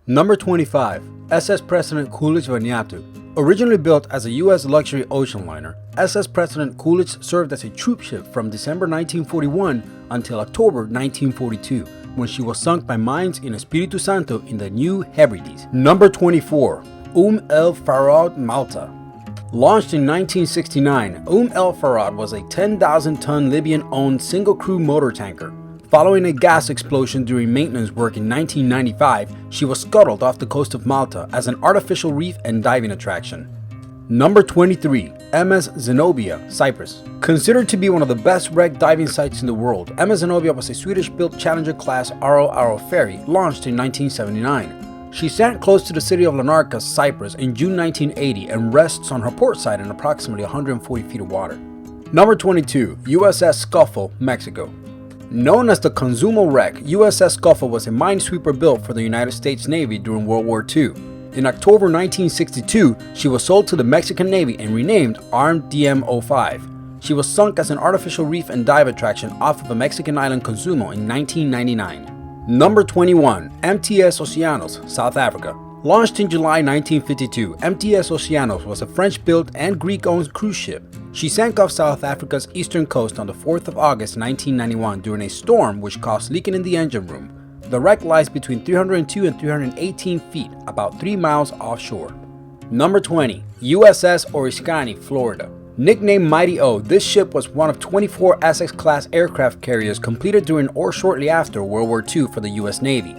Number 25. SS President Coolidge Vanuatu. Originally built as a U.S. luxury ocean liner, SS President Coolidge served as a troop ship from December 1941 until October 1942, when she was sunk by mines in Espiritu Santo in the New Hebrides. Number 24. El Faroud, Malta. Launched in 1969, El Faroud was a 10,000-ton Libyan-owned single-crew motor tanker. Following a gas explosion during maintenance work in 1995, she was scuttled off the coast of Malta as an artificial reef and diving attraction. Number 23. MS Zenobia, Cyprus. Considered to be one of the best wrecked diving sites in the world, MS Zenobia was a Swedish-built Challenger-class Aro ferry launched in 1979. She sank close to the city of Larnaca, Cyprus in June 1980 and rests on her port side in approximately 140 feet of water. Number 22. USS Scuffle, Mexico. Known as the Consumo wreck, USS Scuffle was a minesweeper built for the United States Navy during World War II. In October 1962, she was sold to the Mexican Navy and renamed Armed DM-05. She was sunk as an artificial reef and dive attraction off of the Mexican island Consumo in 1999. Number 21. MTS Oceanos, South Africa. Launched in July 1952, MTS Oceanos was a French-built and Greek-owned cruise ship. She sank off South Africa's eastern coast on the 4th of August 1991 during a storm which caused leaking in the engine room. The wreck lies between 302 and 318 feet, about 3 miles offshore. Number 20. USS Oriskany, Florida. Nicknamed Mighty O, this ship was one of 24 Essex-class aircraft carriers completed during or shortly after World War II for the U.S. Navy.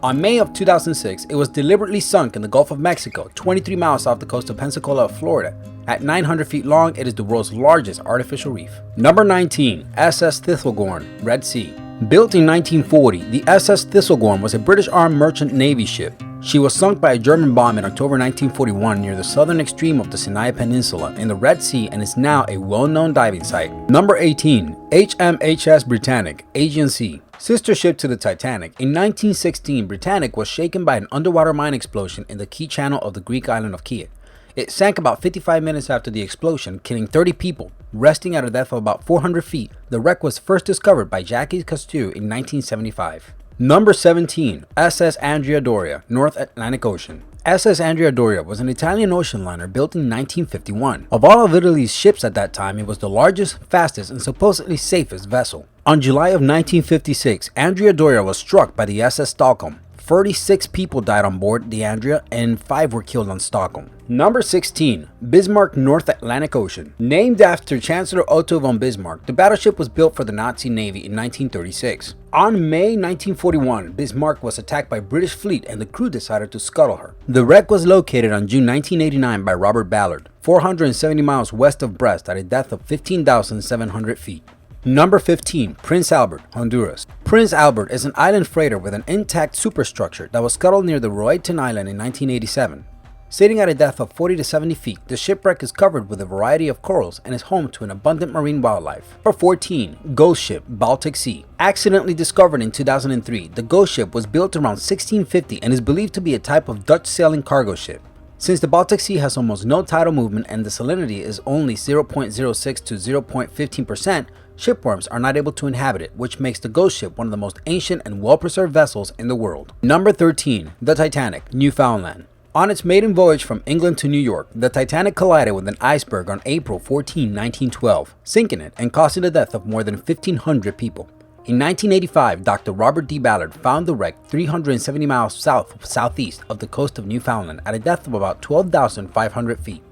On May of 2006, it was deliberately sunk in the Gulf of Mexico, 23 miles off the coast of Pensacola, Florida. At 900 feet long, it is the world's largest artificial reef. Number 19. SS Thistlegorm, Red Sea. Built in 1940, the SS Thistlegorm was a British armed merchant navy ship. She was sunk by a German bomb in October 1941 near the southern extreme of the Sinai Peninsula in the Red Sea and is now a well-known diving site. Number 18. HMHS Britannic, Aegean Sea. Sister ship to the Titanic, in 1916, Britannic was shaken by an underwater mine explosion in the key channel of the Greek island of Kea. It sank about 55 minutes after the explosion, killing 30 people. Resting at a depth of about 400 feet, the wreck was first discovered by Jacques Cousteau in 1975. Number 17. SS Andrea Doria, North Atlantic Ocean. SS Andrea Doria was an Italian ocean liner built in 1951. Of all of Italy's ships at that time, it was the largest, fastest, and supposedly safest vessel. On July of 1956, Andrea Doria was struck by the SS Stockholm. 36 people died on board the Andrea and 5 were killed on Stockholm. Number 16. Bismarck, North Atlantic Ocean. Named after Chancellor Otto von Bismarck, the battleship was built for the Nazi Navy in 1936. On May 1941, Bismarck was attacked by British fleet and the crew decided to scuttle her. The wreck was located on June 1989 by Robert Ballard, 470 miles west of Brest at a depth of 15,700 feet. Number 15. Prince Albert, Honduras. Prince Albert is an island freighter with an intact superstructure that was scuttled near the Roatan Island in 1987. Sitting at a depth of 40 to 70 feet, the shipwreck is covered with a variety of corals and is home to an abundant marine wildlife. Number 14. Ghost Ship, Baltic Sea. Accidentally discovered in 2003, the Ghost Ship was built around 1650 and is believed to be a type of Dutch sailing cargo ship. Since the Baltic Sea has almost no tidal movement and the salinity is only 0.06 to 0.15%, shipworms are not able to inhabit it, which makes the Ghost Ship one of the most ancient and well-preserved vessels in the world. Number 13. The Titanic, Newfoundland. On its maiden voyage from England to New York, the Titanic collided with an iceberg on April 14, 1912, sinking it and causing the death of more than 1,500 people. In 1985, Dr. Robert D. Ballard found the wreck 370 miles southeast of the coast of Newfoundland at a depth of about 12,500 feet.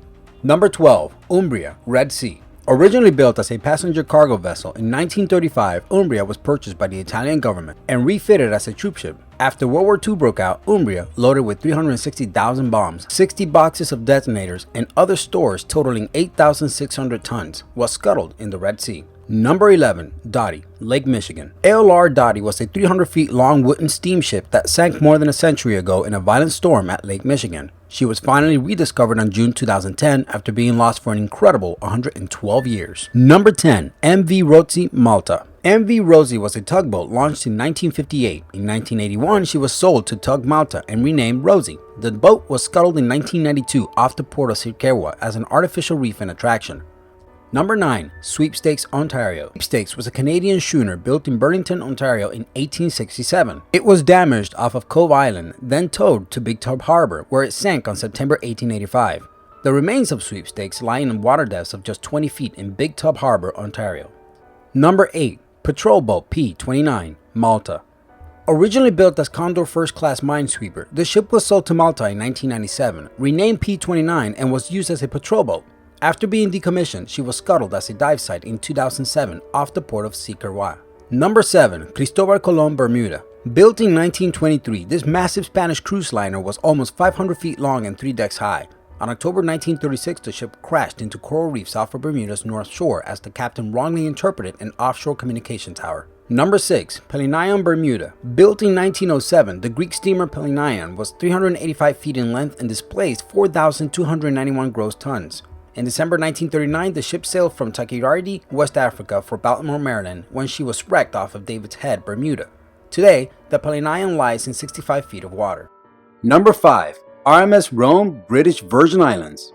Number 12. Umbria, Red Sea. Originally built as a passenger cargo vessel, in 1935, Umbria was purchased by the Italian government and refitted as a troop ship. After World War II broke out, Umbria, loaded with 360,000 bombs, 60 boxes of detonators, and other stores totaling 8,600 tons, was scuttled in the Red Sea. Number 11. Doty, Lake Michigan. ALR Doty was a 300 feet long wooden steamship that sank more than a century ago in a violent storm at Lake Michigan. She was finally rediscovered on June 2010 after being lost for an incredible 112 years. Number 10. MV Rozi, Malta. MV Rozi was a tugboat launched in 1958. In 1981, she was sold to Tug Malta and renamed Rozi. The boat was scuttled in 1992 off the port of Sirkewa as an artificial reef and attraction. Number 9. Sweepstakes, Ontario. Sweepstakes was a Canadian schooner built in Burlington, Ontario in 1867. It was damaged off of Cove Island, then towed to Big Tub Harbor, where it sank on September 1885. The remains of Sweepstakes lie in water depths of just 20 feet in Big Tub Harbor, Ontario. Number 8. Patrol Boat P-29, Malta. Originally built as Condor First Class Minesweeper, the ship was sold to Malta in 1997, renamed P-29, and was used as a patrol boat. After being decommissioned, she was scuttled as a dive site in 2007 off the port of Cyprus. Number 7. Cristobal Colon, Bermuda. Built in 1923, this massive Spanish cruise liner was almost 500 feet long and 3 decks high. On October 1936, the ship crashed into coral reefs off of Bermuda's north shore as the captain wrongly interpreted an offshore communication tower. Number 6. Pelion, Bermuda. Built in 1907, the Greek steamer Pelion was 385 feet in length and displaced 4,291 gross tons. In December 1939, the ship sailed from Takirardi, West Africa for Baltimore, Maryland, when she was wrecked off of David's Head, Bermuda. Today, the Pelion lies in 65 feet of water. Number 5. RMS Rome, British Virgin Islands.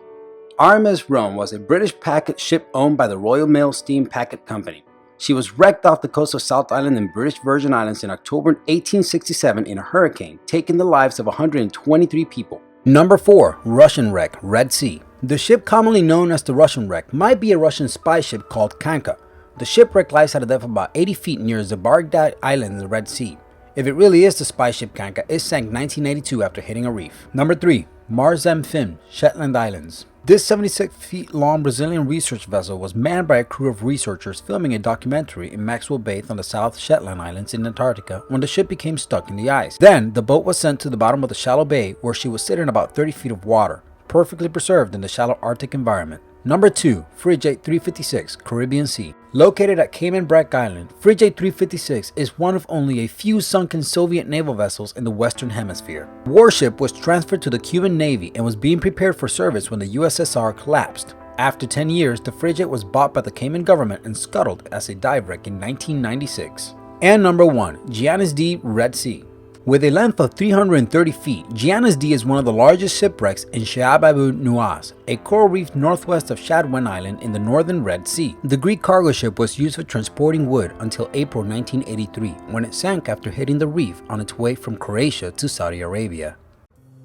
RMS Rome was a British packet ship owned by the Royal Mail Steam Packet Company. She was wrecked off the coast of South Island in British Virgin Islands in October 1867 in a hurricane, taking the lives of 123 people. Number 4. Russian Wreck, Red Sea. The ship commonly known as the Russian Wreck might be a Russian spy ship called Kanka. The shipwreck lies at a depth of about 80 feet near Zabargda Island in the Red Sea. If it really is the spy ship Kanka, it sank 1982 after hitting a reef. Number 3. Marzem Fin, Shetland Islands. This 76 feet long Brazilian research vessel was manned by a crew of researchers filming a documentary in Maxwell Bay on the South Shetland Islands in Antarctica when the ship became stuck in the ice. Then, the boat was sent to the bottom of the shallow bay where she would sit in about 30 feet of water, perfectly preserved in the shallow Arctic environment. Number 2. Frigate 356, Caribbean Sea. Located at Cayman Brac Island, Frigate 356 is one of only a few sunken Soviet naval vessels in the Western Hemisphere. The warship was transferred to the Cuban Navy and was being prepared for service when the USSR collapsed. After 10 years, the frigate was bought by the Cayman government and scuttled as a dive wreck in 1996. And number 1. Giannis D, Red Sea. With a length of 330 feet, Giannis D is one of the largest shipwrecks in Sheababu Nuaz, a coral reef northwest of Shadwen Island in the northern Red Sea. The Greek cargo ship was used for transporting wood until April 1983, when it sank after hitting the reef on its way from Croatia to Saudi Arabia.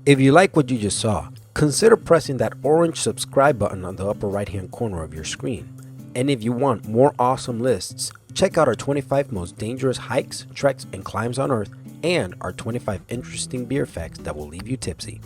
If you like what you just saw, consider pressing that orange subscribe button on the upper right hand corner of your screen. And if you want more awesome lists, check out our 25 most dangerous hikes, treks, and climbs on Earth, and our 25 interesting beer facts that will leave you tipsy.